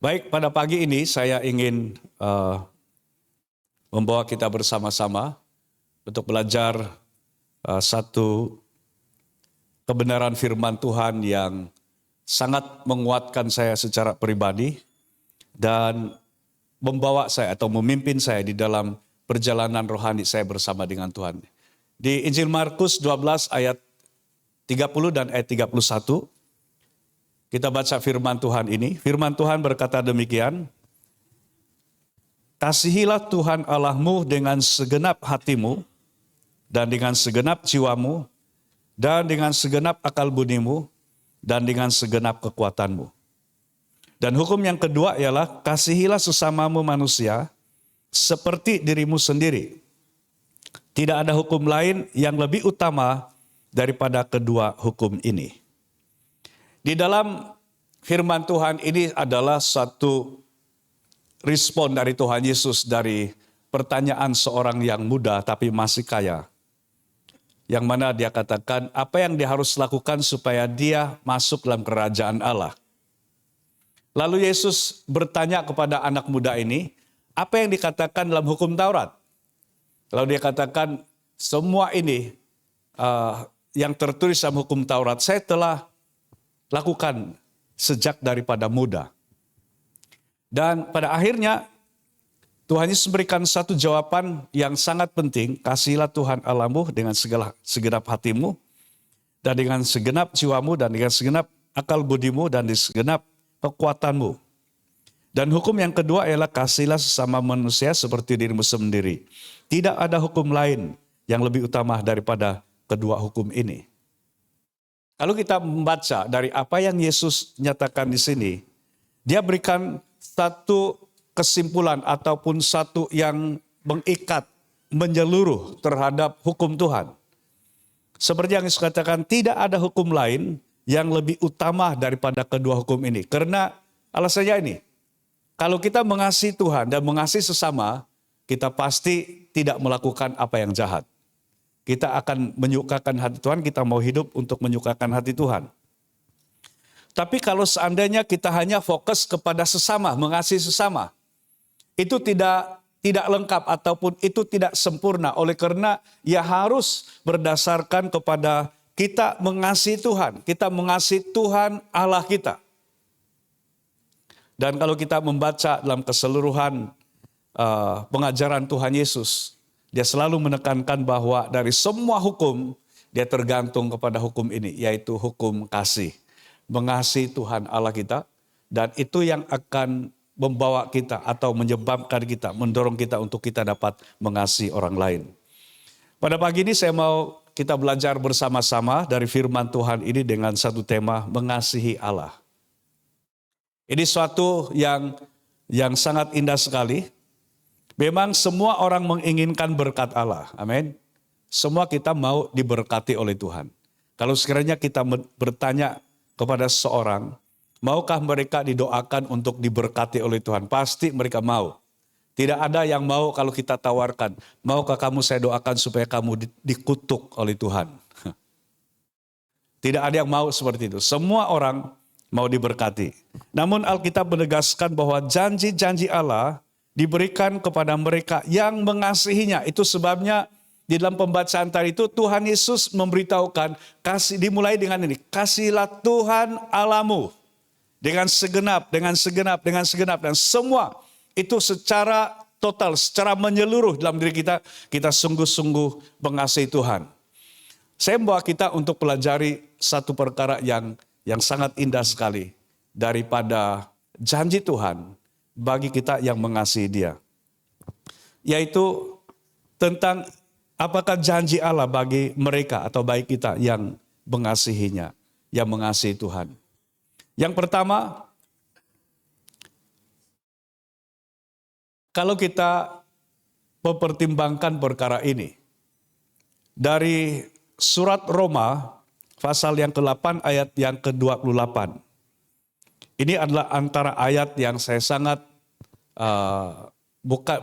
Baik, pada pagi ini saya ingin membawa kita bersama-sama untuk belajar satu kebenaran firman Tuhan yang sangat menguatkan saya secara pribadi dan membawa saya atau memimpin saya di dalam perjalanan rohani saya bersama dengan Tuhan. Di Injil Markus 12 ayat 30 dan ayat 31, kita baca firman Tuhan ini. Firman Tuhan berkata demikian, "Kasihilah Tuhan Allahmu dengan segenap hatimu, dan dengan segenap jiwamu, dan dengan segenap akal budimu, dan dengan segenap kekuatanmu." Dan hukum yang kedua ialah, kasihilah sesamamu manusia seperti dirimu sendiri. Tidak ada hukum lain yang lebih utama daripada kedua hukum ini. Di dalam firman Tuhan ini adalah satu respon dari Tuhan Yesus dari pertanyaan seorang yang muda tapi masih kaya. Yang mana dia katakan apa yang dia harus lakukan supaya dia masuk dalam kerajaan Allah. Lalu Yesus bertanya kepada anak muda ini, apa yang dikatakan dalam hukum Taurat? Lalu dia katakan, semua ini yang tertulis dalam hukum Taurat, saya telah lakukan sejak daripada muda. Dan pada akhirnya Tuhan Yesus memberikan satu jawaban yang sangat penting. Kasihilah Tuhan Allahmu dengan segenap hatimu, dan dengan segenap jiwamu, dan dengan segenap akal budimu, dan dengan segenap kekuatanmu. Dan hukum yang kedua ialah kasihilah sesama manusia seperti dirimu sendiri. Tidak ada hukum lain yang lebih utama daripada kedua hukum ini. Kalau kita membaca dari apa yang Yesus nyatakan di sini, dia berikan satu kesimpulan ataupun satu yang mengikat, menyeluruh terhadap hukum Tuhan. Seperti yang Yesus katakan, tidak ada hukum lain yang lebih utama daripada kedua hukum ini. Karena alasannya ini, kalau kita mengasihi Tuhan dan mengasihi sesama, kita pasti tidak melakukan apa yang jahat. Kita akan menyukakan hati Tuhan, kita mau hidup untuk menyukakan hati Tuhan. Tapi kalau seandainya kita hanya fokus kepada sesama, mengasihi sesama, itu tidak lengkap ataupun itu tidak sempurna. Oleh karena ia harus berdasarkan kepada kita mengasihi Tuhan. Kita mengasihi Tuhan Allah kita. Dan kalau kita membaca dalam keseluruhan pengajaran Tuhan Yesus, dia selalu menekankan bahwa dari semua hukum, dia tergantung kepada hukum ini, yaitu hukum kasih. Mengasihi Tuhan Allah kita, dan itu yang akan membawa kita atau menyebabkan kita, mendorong kita untuk kita dapat mengasihi orang lain. Pada pagi ini saya mau kita belajar bersama-sama dari firman Tuhan ini dengan satu tema, mengasihi Allah. Ini suatu yang sangat indah sekali. Memang semua orang menginginkan berkat Allah. Amin. Semua kita mau diberkati oleh Tuhan. Kalau sekiranya kita bertanya kepada seorang, maukah mereka didoakan untuk diberkati oleh Tuhan? Pasti mereka mau. Tidak ada yang mau kalau kita tawarkan, maukah kamu saya doakan supaya kamu dikutuk oleh Tuhan? Tidak ada yang mau seperti itu. Semua orang mau diberkati. Namun Alkitab menegaskan bahwa janji-janji Allah diberikan kepada mereka yang mengasihinya. Itu sebabnya di dalam pembacaan tadi itu Tuhan Yesus memberitahukan, dimulai dengan ini, kasihilah Tuhan Allahmu dengan segenap, dan semua itu secara total, secara menyeluruh dalam diri kita, kita sungguh-sungguh mengasihi Tuhan. Saya membawa kita untuk pelajari satu perkara yang sangat indah sekali daripada janji Tuhan bagi kita yang mengasihi Dia. Yaitu tentang apakah janji Allah bagi mereka atau bagi kita yang mengasihinya, yang mengasihi Tuhan. Yang pertama, kalau kita mempertimbangkan perkara ini, dari surat Roma pasal yang ke-8 ayat yang ke-28. Ini adalah antara ayat yang saya sangat,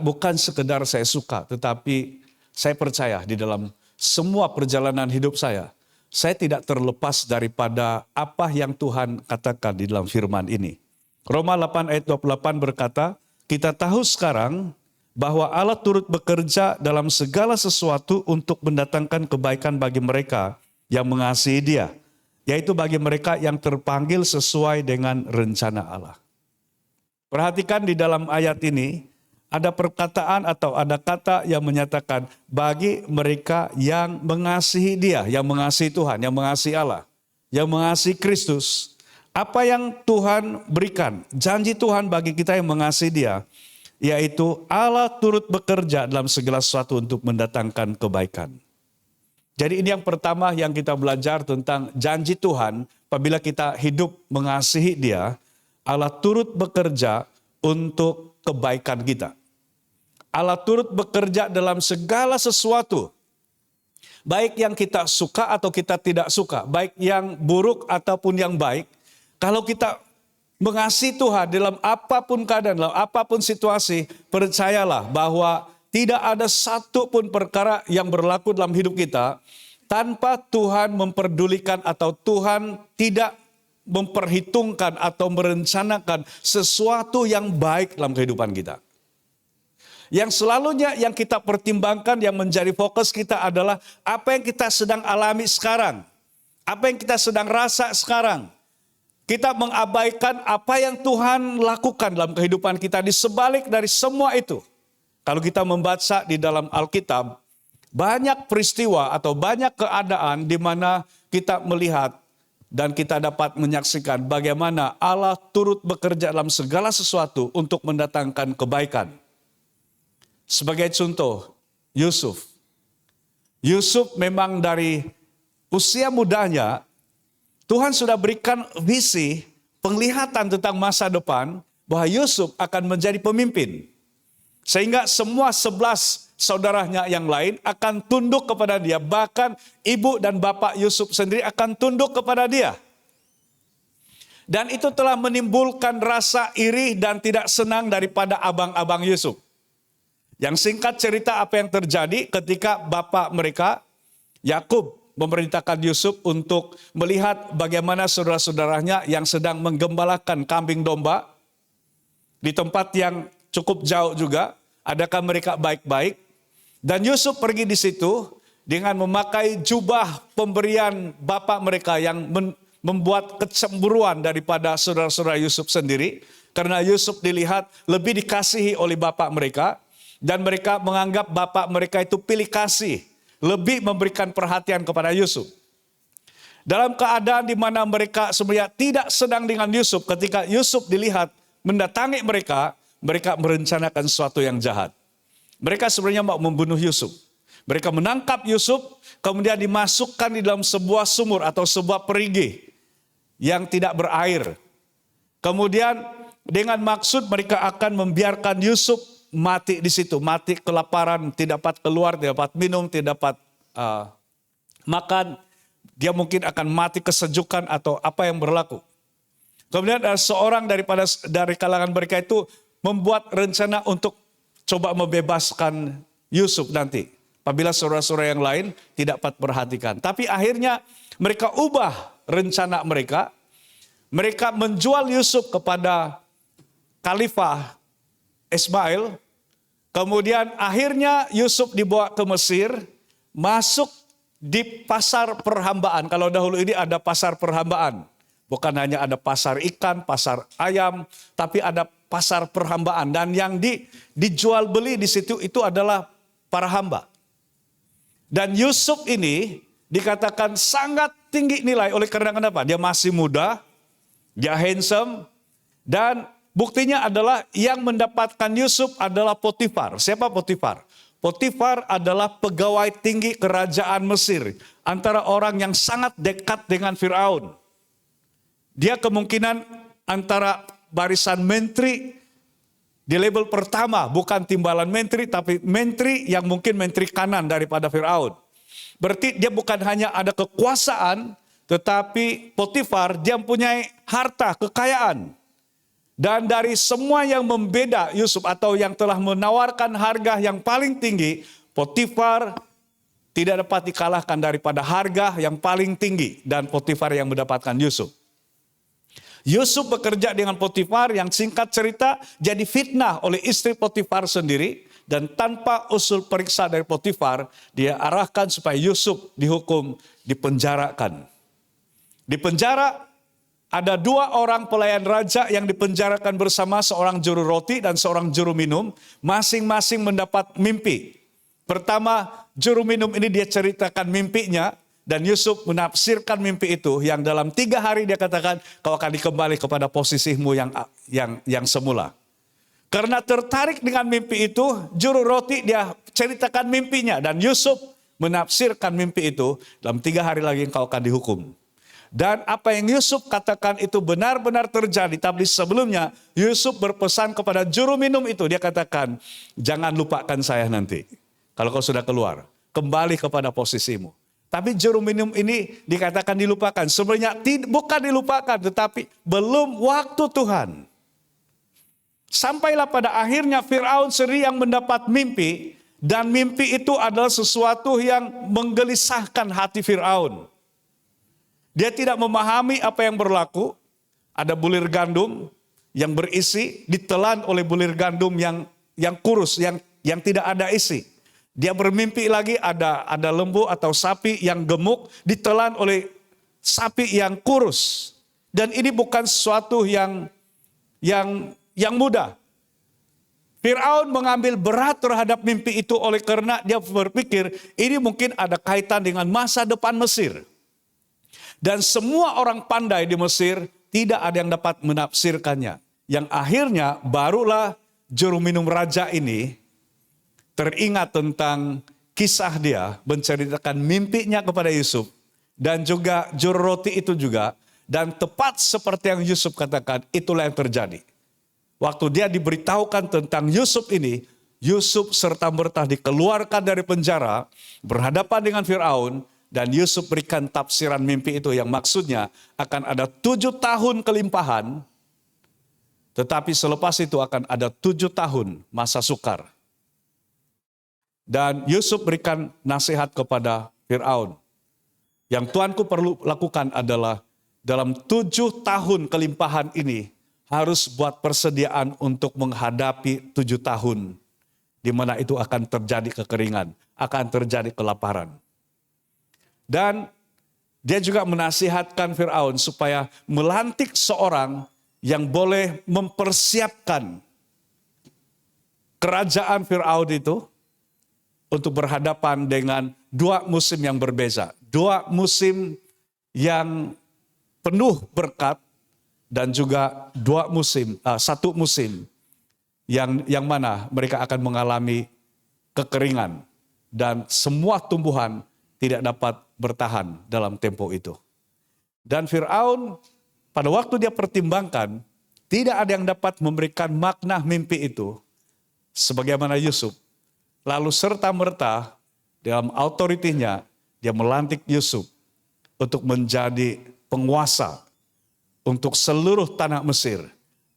bukan sekedar saya suka, tetapi saya percaya di dalam semua perjalanan hidup saya tidak terlepas daripada apa yang Tuhan katakan di dalam firman ini. Roma 8 ayat 28 berkata, kita tahu sekarang bahwa Allah turut bekerja dalam segala sesuatu untuk mendatangkan kebaikan bagi mereka yang mengasihi Dia, yaitu bagi mereka yang terpanggil sesuai dengan rencana Allah. Perhatikan di dalam ayat ini, ada perkataan atau ada kata yang menyatakan bagi mereka yang mengasihi Dia, yang mengasihi Tuhan, yang mengasihi Allah, yang mengasihi Kristus. Apa yang Tuhan berikan, janji Tuhan bagi kita yang mengasihi Dia, yaitu Allah turut bekerja dalam segala sesuatu untuk mendatangkan kebaikan. Jadi ini yang pertama yang kita belajar tentang janji Tuhan apabila kita hidup mengasihi Dia, Allah turut bekerja untuk kebaikan kita. Allah turut bekerja dalam segala sesuatu. Baik yang kita suka atau kita tidak suka, baik yang buruk ataupun yang baik. Kalau kita mengasihi Tuhan dalam apapun keadaan, dalam apapun situasi, percayalah bahwa tidak ada satu pun perkara yang berlaku dalam hidup kita tanpa Tuhan memperdulikan atau Tuhan tidak memperhitungkan atau merencanakan sesuatu yang baik dalam kehidupan kita. Yang selalunya yang kita pertimbangkan, yang menjadi fokus kita adalah apa yang kita sedang alami sekarang. Apa yang kita sedang rasa sekarang. Kita mengabaikan apa yang Tuhan lakukan dalam kehidupan kita di sebalik dari semua itu. Kalau kita membaca di dalam Alkitab, banyak peristiwa atau banyak keadaan di mana kita melihat dan kita dapat menyaksikan bagaimana Allah turut bekerja dalam segala sesuatu untuk mendatangkan kebaikan. Sebagai contoh, Yusuf. Yusuf memang dari usia mudanya, Tuhan sudah berikan visi, penglihatan tentang masa depan, bahwa Yusuf akan menjadi pemimpin. Sehingga semua 11 saudaranya yang lain akan tunduk kepada dia. Bahkan ibu dan bapak Yusuf sendiri akan tunduk kepada dia. Dan itu telah menimbulkan rasa iri dan tidak senang daripada abang-abang Yusuf. Yang singkat cerita apa yang terjadi ketika bapak mereka, Yakub, memerintahkan Yusuf untuk melihat bagaimana saudara-saudaranya yang sedang menggembalakan kambing domba di tempat yang cukup jauh juga. Adakah mereka baik-baik? Dan Yusuf pergi di situ dengan memakai jubah pemberian bapak mereka yang membuat kecemburuan daripada saudara-saudara Yusuf sendiri. Karena Yusuf dilihat lebih dikasihi oleh bapak mereka dan mereka menganggap bapak mereka itu pilih kasih. Lebih memberikan perhatian kepada Yusuf. Dalam keadaan di mana mereka sebenarnya tidak sedang dengan Yusuf, ketika Yusuf dilihat mendatangi mereka, mereka merencanakan sesuatu yang jahat. Mereka sebenarnya mau membunuh Yusuf. Mereka menangkap Yusuf, kemudian dimasukkan di dalam sebuah sumur atau sebuah perigi yang tidak berair. Kemudian dengan maksud mereka akan membiarkan Yusuf mati di situ, mati kelaparan, tidak dapat keluar, tidak dapat minum, tidak dapat makan. Dia mungkin akan mati kesejukan atau apa yang berlaku. Kemudian seorang dari kalangan mereka itu membuat rencana untuk coba membebaskan Yusuf nanti. Apabila saudara-saudara yang lain tidak dapat perhatikan. Tapi akhirnya mereka ubah rencana mereka. Mereka menjual Yusuf kepada Khalifah Ismail. Kemudian akhirnya Yusuf dibawa ke Mesir, masuk di pasar perhambaan. Kalau dahulu ini ada pasar perhambaan. Bukan hanya ada pasar ikan, pasar ayam, tapi ada pasar perhambaan. Dan yang dijual beli di situ itu adalah para hamba. Dan Yusuf ini dikatakan sangat tinggi nilai oleh karena kenapa? Dia masih muda, dia handsome, dan buktinya adalah yang mendapatkan Yusuf adalah Potifar. Siapa Potifar? Potifar adalah pegawai tinggi kerajaan Mesir. Antara orang yang sangat dekat dengan Firaun. Dia kemungkinan antara barisan menteri di level pertama. Bukan timbalan menteri, tapi menteri yang mungkin menteri kanan daripada Firaun. Berarti dia bukan hanya ada kekuasaan, tetapi Potifar dia mempunyai harta, kekayaan. Dan dari semua yang membeda Yusuf atau yang telah menawarkan harga yang paling tinggi, Potifar tidak dapat dikalahkan daripada harga yang paling tinggi dan Potifar yang mendapatkan Yusuf. Yusuf bekerja dengan Potifar yang singkat cerita jadi fitnah oleh istri Potifar sendiri. Dan tanpa usul periksa dari Potifar, dia arahkan supaya Yusuf dihukum, dipenjarakan. Di penjara ada 2 orang pelayan raja yang dipenjarakan bersama seorang juru roti dan seorang juru minum. Masing-masing mendapat mimpi. Pertama, juru minum ini dia ceritakan mimpinya. Dan Yusuf menafsirkan mimpi itu yang dalam 3 hari dia katakan kau akan dikembali kepada posisimu yang semula. Karena tertarik dengan mimpi itu, juru roti dia ceritakan mimpinya. Dan Yusuf menafsirkan mimpi itu, dalam 3 hari lagi engkau akan dihukum. Dan apa yang Yusuf katakan itu benar-benar terjadi. Tapi sebelumnya Yusuf berpesan kepada juru minum itu. Dia katakan, jangan lupakan saya nanti. Kalau kau sudah keluar, kembali kepada posisimu. Tapi juru minum ini dikatakan dilupakan. Sebenarnya bukan dilupakan, tetapi belum waktu Tuhan. Sampailah pada akhirnya Firaun sendiri yang mendapat mimpi. Dan mimpi itu adalah sesuatu yang menggelisahkan hati Firaun. Dia tidak memahami apa yang berlaku. Ada bulir gandum yang berisi ditelan oleh bulir gandum yang kurus, yang tidak ada isi. Dia bermimpi lagi ada lembu atau sapi yang gemuk ditelan oleh sapi yang kurus. Dan ini bukan sesuatu yang mudah. Firaun mengambil berat terhadap mimpi itu oleh karena dia berpikir ini mungkin ada kaitan dengan masa depan Mesir. Dan semua orang pandai di Mesir tidak ada yang dapat menafsirkannya. Yang akhirnya barulah juru minum raja ini teringat tentang kisah dia menceritakan mimpinya kepada Yusuf. Dan juga juru roti itu juga. Dan tepat seperti yang Yusuf katakan, itulah yang terjadi. Waktu dia diberitahukan tentang Yusuf ini, Yusuf serta-merta dikeluarkan dari penjara, berhadapan dengan Firaun, dan Yusuf berikan tafsiran mimpi itu yang maksudnya akan ada 7 tahun kelimpahan, tetapi selepas itu akan ada 7 tahun masa sukar. Dan Yusuf berikan nasihat kepada Firaun. Yang Tuanku perlu lakukan adalah dalam 7 tahun kelimpahan ini harus buat persediaan untuk menghadapi 7 tahun. Di mana itu akan terjadi kekeringan, akan terjadi kelaparan. Dan dia juga menasihatkan Firaun supaya melantik seorang yang boleh mempersiapkan kerajaan Firaun itu untuk berhadapan dengan 2 musim yang berbeza. 2 musim yang penuh berkat dan juga 1 musim yang mana mereka akan mengalami kekeringan dan semua tumbuhan tidak dapat bertahan dalam tempo itu. Dan Firaun pada waktu dia pertimbangkan tidak ada yang dapat memberikan makna mimpi itu sebagaimana Yusuf. Lalu serta-merta dalam autoritinya dia melantik Yusuf untuk menjadi penguasa untuk seluruh tanah Mesir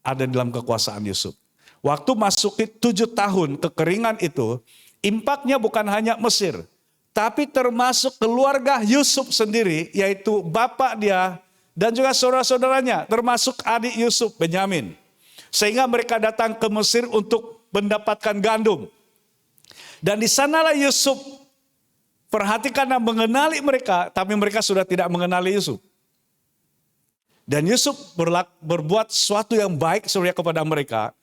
ada dalam kekuasaan Yusuf. Waktu masuki 7 tahun kekeringan itu, impaknya bukan hanya Mesir, tapi termasuk keluarga Yusuf sendiri, yaitu bapak dia dan juga saudara-saudaranya, termasuk adik Yusuf, Benyamin. Sehingga mereka datang ke Mesir untuk mendapatkan gandum. Dan di sanalah Yusuf perhatikan dan mengenali mereka, tapi mereka sudah tidak mengenali Yusuf. Dan Yusuf berbuat sesuatu yang baik sebenarnya kepada mereka.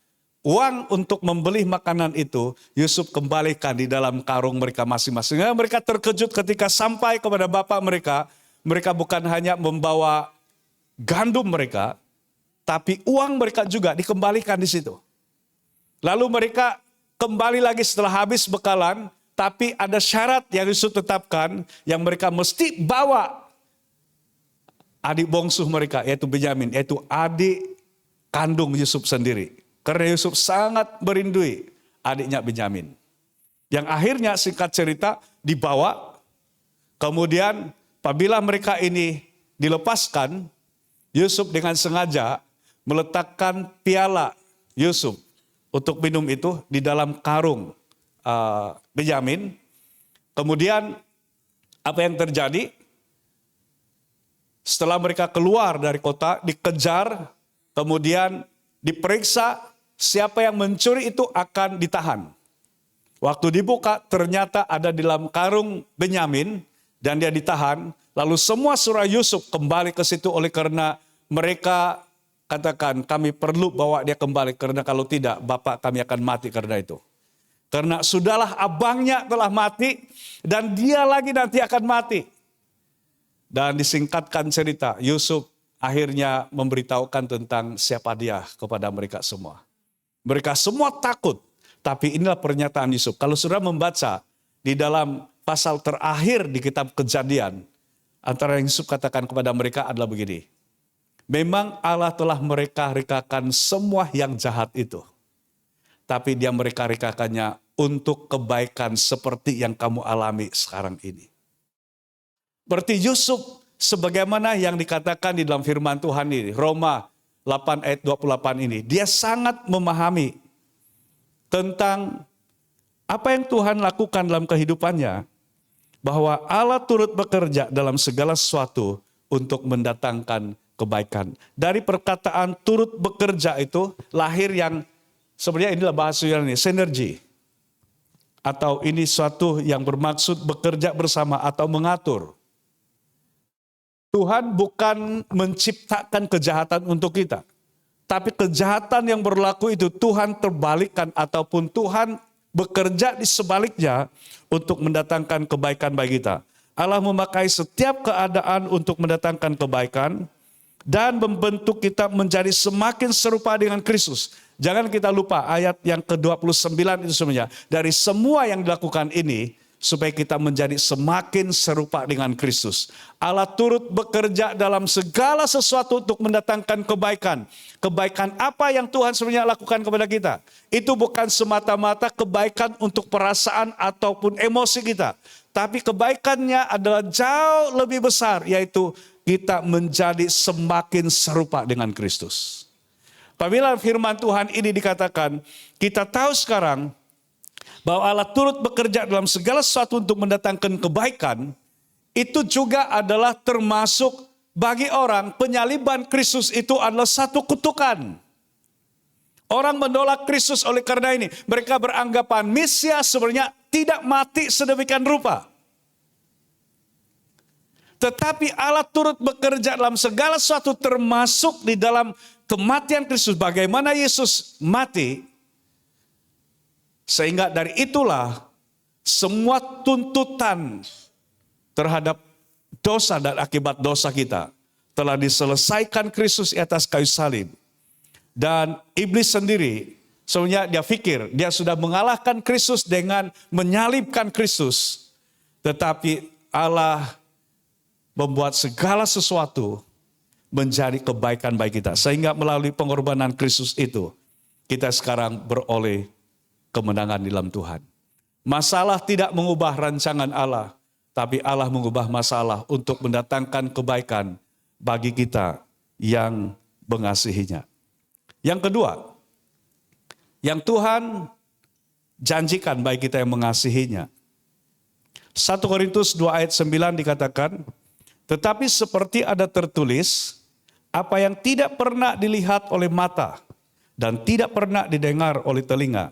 Uang untuk membeli makanan itu Yusuf kembalikan di dalam karung mereka masing-masing. Mereka terkejut ketika sampai kepada bapak mereka. Mereka bukan hanya membawa gandum mereka, tapi uang mereka juga dikembalikan di situ. Lalu mereka kembali lagi setelah habis bekalan, tapi ada syarat yang Yusuf tetapkan yang mereka mesti bawa adik bongsu mereka, yaitu Benyamin, yaitu adik kandung Yusuf sendiri. Karena Yusuf sangat merindui adiknya Benyamin. Yang akhirnya singkat cerita dibawa, kemudian apabila mereka ini dilepaskan, Yusuf dengan sengaja meletakkan piala Yusuf untuk minum itu di dalam karung Benyamin. Kemudian apa yang terjadi? Setelah mereka keluar dari kota, dikejar kemudian diperiksa, siapa yang mencuri itu akan ditahan. Waktu dibuka ternyata ada di dalam karung Benyamin dan dia ditahan. Lalu semua surah Yusuf kembali ke situ oleh karena mereka katakan kami perlu bawa dia kembali karena kalau tidak bapak kami akan mati karena itu. Karena sudahlah abangnya telah mati dan dia lagi nanti akan mati. Dan disingkatkan cerita, Yusuf akhirnya memberitahukan tentang siapa dia kepada mereka semua. Mereka semua takut. Tapi inilah pernyataan Yusuf. Kalau saudara membaca di dalam pasal terakhir di kitab Kejadian, antara yang Yusuf katakan kepada mereka adalah begini. Memang Allah telah mereka-rekakan semua yang jahat itu. Tapi dia mereka-rekakannya untuk kebaikan seperti yang kamu alami sekarang ini. Berarti Yusuf sebagaimana yang dikatakan di dalam firman Tuhan ini, Roma 8 ayat 28 ini, dia sangat memahami tentang apa yang Tuhan lakukan dalam kehidupannya, bahwa Allah turut bekerja dalam segala sesuatu untuk mendatangkan kebaikan. Dari perkataan turut bekerja itu lahir yang sebenarnya inilah bahasanya ini, sinergi. Atau ini suatu yang bermaksud bekerja bersama atau mengatur. Tuhan bukan menciptakan kejahatan untuk kita. Tapi kejahatan yang berlaku itu Tuhan terbalikkan ataupun Tuhan bekerja di sebaliknya untuk mendatangkan kebaikan bagi kita. Allah memakai setiap keadaan untuk mendatangkan kebaikan dan membentuk kita menjadi semakin serupa dengan Kristus. Jangan kita lupa ayat yang ke-29 itu sebenarnya. Dari semua yang dilakukan ini, supaya kita menjadi semakin serupa dengan Kristus. Allah turut bekerja dalam segala sesuatu untuk mendatangkan kebaikan. Kebaikan apa yang Tuhan sebenarnya lakukan kepada kita? Itu bukan semata-mata kebaikan untuk perasaan ataupun emosi kita. Tapi kebaikannya adalah jauh lebih besar, yaitu kita menjadi semakin serupa dengan Kristus. Apabila firman Tuhan ini dikatakan, kita tahu sekarang bahwa Allah turut bekerja dalam segala sesuatu untuk mendatangkan kebaikan, itu juga adalah termasuk bagi orang penyaliban Kristus itu adalah satu kutukan. Orang menolak Kristus oleh karena ini. Mereka beranggapan Mesias sebenarnya tidak mati sedemikian rupa. Tetapi Allah turut bekerja dalam segala sesuatu termasuk di dalam kematian Kristus. Bagaimana Yesus mati. Sehingga dari itulah semua tuntutan terhadap dosa dan akibat dosa kita telah diselesaikan Kristus di atas kayu salib. Dan iblis sendiri sebenarnya dia pikir dia sudah mengalahkan Kristus dengan menyalibkan Kristus. Tetapi Allah membuat segala sesuatu menjadi kebaikan bagi kita. Sehingga melalui pengorbanan Kristus itu kita sekarang beroleh kemenangan di dalam Tuhan. Masalah tidak mengubah rancangan Allah, tapi Allah mengubah masalah untuk mendatangkan kebaikan bagi kita yang mengasihinya. Yang kedua, yang Tuhan janjikan bagi kita yang mengasihinya. 1 Korintus 2 ayat 9 dikatakan, tetapi seperti ada tertulis, apa yang tidak pernah dilihat oleh mata dan tidak pernah didengar oleh telinga,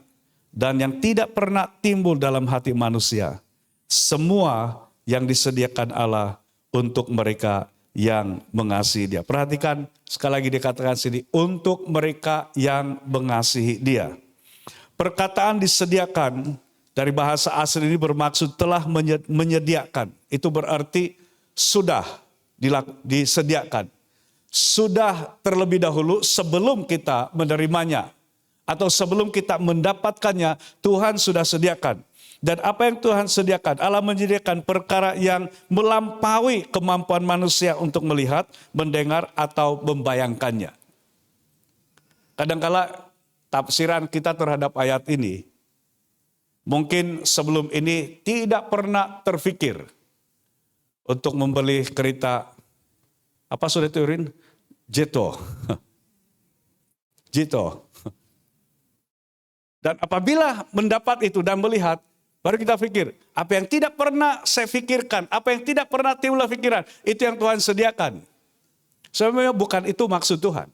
dan yang tidak pernah timbul dalam hati manusia. Semua yang disediakan Allah untuk mereka yang mengasihi Dia. Perhatikan sekali lagi dikatakan sini, untuk mereka yang mengasihi Dia. Perkataan disediakan dari bahasa asli ini bermaksud telah menyediakan. Itu berarti sudah disediakan. Sudah terlebih dahulu sebelum kita menerimanya. Atau sebelum kita mendapatkannya, Tuhan sudah sediakan. Dan apa yang Tuhan sediakan? Allah menyediakan perkara yang melampaui kemampuan manusia untuk melihat, mendengar, atau membayangkannya. Kadangkala tafsiran kita terhadap ayat ini, mungkin sebelum ini tidak pernah terfikir untuk membeli kereta, apa sudah itu Rin? Jeto. Jeto. Dan apabila mendapat itu dan melihat, baru kita pikir, apa yang tidak pernah saya pikirkan, apa yang tidak pernah timbul pikiran, itu yang Tuhan sediakan. Sebenarnya bukan itu maksud Tuhan.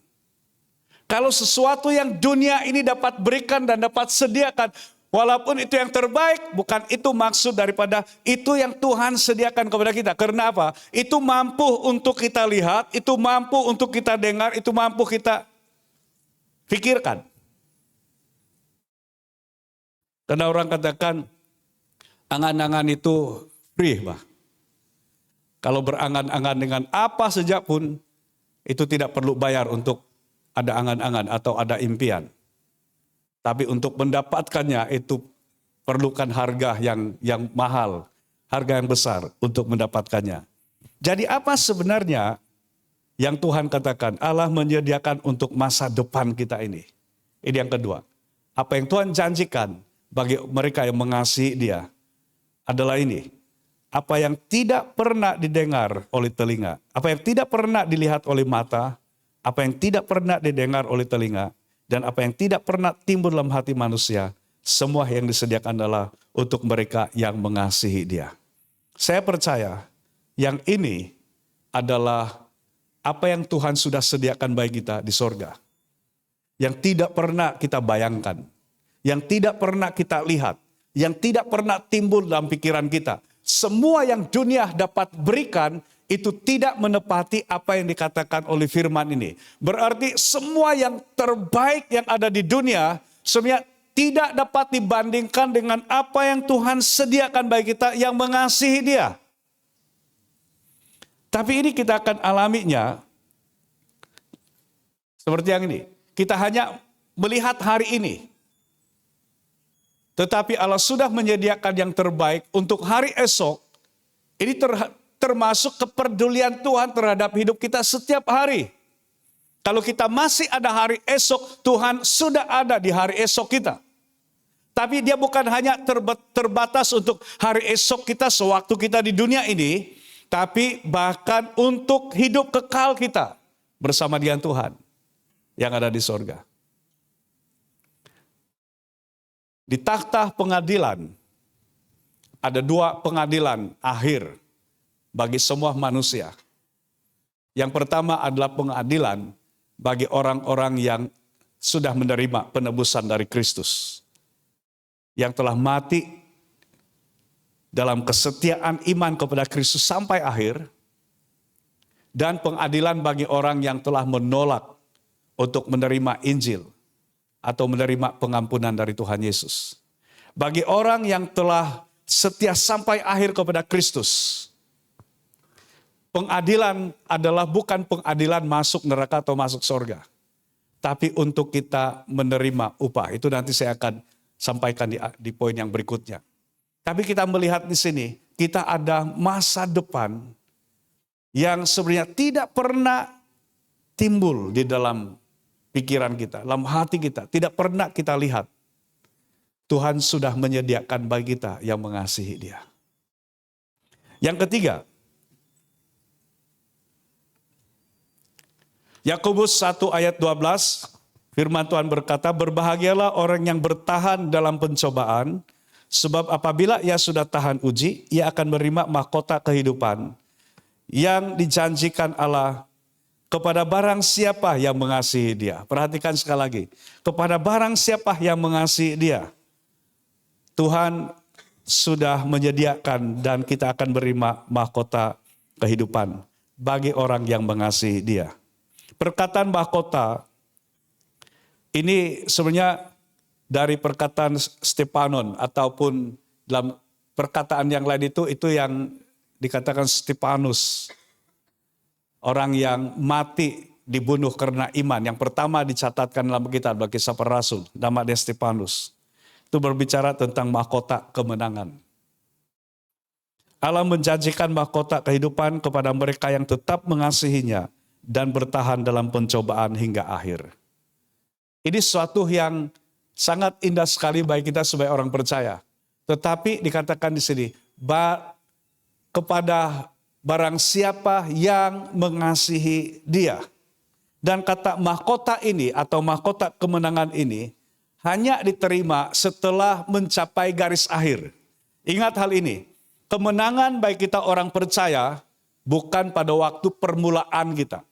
Kalau sesuatu yang dunia ini dapat berikan dan dapat sediakan, walaupun itu yang terbaik, bukan itu maksud daripada itu yang Tuhan sediakan kepada kita. Karena apa? Itu mampu untuk kita lihat, itu mampu untuk kita dengar, itu mampu kita pikirkan. Karena orang katakan, angan-angan itu free, bah. Kalau berangan-angan dengan apa saja pun, itu tidak perlu bayar untuk ada angan-angan atau ada impian. Tapi untuk mendapatkannya itu perlukan harga yang mahal, harga yang besar untuk mendapatkannya. Jadi apa sebenarnya yang Tuhan katakan Allah menyediakan untuk masa depan kita ini? Ini yang kedua. Apa yang Tuhan janjikan bagi mereka yang mengasihi Dia adalah ini. Apa yang tidak pernah didengar oleh telinga, apa yang tidak pernah dilihat oleh mata, apa yang tidak pernah didengar oleh telinga, dan apa yang tidak pernah timbul dalam hati manusia, semua yang disediakan adalah untuk mereka yang mengasihi Dia. Saya percaya yang ini adalah apa yang Tuhan sudah sediakan bagi kita di sorga. Yang tidak pernah kita bayangkan, yang tidak pernah kita lihat, yang tidak pernah timbul dalam pikiran kita. Semua yang dunia dapat berikan itu tidak menepati apa yang dikatakan oleh firman ini. Berarti semua yang terbaik yang ada di dunia sebenarnya tidak dapat dibandingkan dengan apa yang Tuhan sediakan bagi kita yang mengasihi Dia. Tapi ini kita akan alaminya seperti yang ini. Kita hanya melihat hari ini. Tetapi Allah sudah menyediakan yang terbaik untuk hari esok. Ini termasuk kepedulian Tuhan terhadap hidup kita setiap hari. Kalau kita masih ada hari esok, Tuhan sudah ada di hari esok kita. Tapi Dia bukan hanya terbatas untuk hari esok kita sewaktu kita di dunia ini, tapi bahkan untuk hidup kekal kita bersama dengan Tuhan yang ada di sorga. Di takhta pengadilan, ada dua pengadilan akhir bagi semua manusia. Yang pertama adalah pengadilan bagi orang-orang yang sudah menerima penebusan dari Kristus. Yang telah mati dalam kesetiaan iman kepada Kristus sampai akhir. Dan pengadilan bagi orang yang telah menolak untuk menerima Injil atau menerima pengampunan dari Tuhan Yesus. Bagi orang yang telah setia sampai akhir kepada Kristus, pengadilan adalah bukan pengadilan masuk neraka atau masuk surga, tapi untuk kita menerima upah. Itu nanti saya akan sampaikan di poin yang berikutnya. Tapi kita melihat di sini, kita ada masa depan yang sebenarnya tidak pernah timbul di dalam pikiran kita, dalam hati kita, tidak pernah kita lihat. Tuhan sudah menyediakan bagi kita yang mengasihi Dia. Yang ketiga, Yakobus 1 ayat 12, firman Tuhan berkata, berbahagialah orang yang bertahan dalam pencobaan, sebab apabila ia sudah tahan uji, ia akan menerima mahkota kehidupan yang dijanjikan Allah kepada barang siapa yang mengasihi Dia. Perhatikan sekali lagi. Kepada barang siapa yang mengasihi Dia. Tuhan sudah menyediakan dan kita akan menerima mahkota kehidupan bagi orang yang mengasihi Dia. Perkataan mahkota ini sebenarnya dari perkataan Stepanon ataupun dalam perkataan yang lain itu yang dikatakan Stefanus. Orang yang mati dibunuh karena iman. Yang pertama dicatatkan dalam kitab Kisah Para Rasul. Nama dia Stefanus. Itu berbicara tentang mahkota kemenangan. Allah menjanjikan mahkota kehidupan kepada mereka yang tetap mengasihinya dan bertahan dalam pencobaan hingga akhir. Ini suatu yang sangat indah sekali bagi kita sebagai orang percaya. Tetapi dikatakan di sini, kepada barang siapa yang mengasihi Dia. Dan kata mahkota ini atau mahkota kemenangan ini hanya diterima setelah mencapai garis akhir. Ingat hal ini, kemenangan bagi kita orang percaya bukan pada waktu permulaan kita.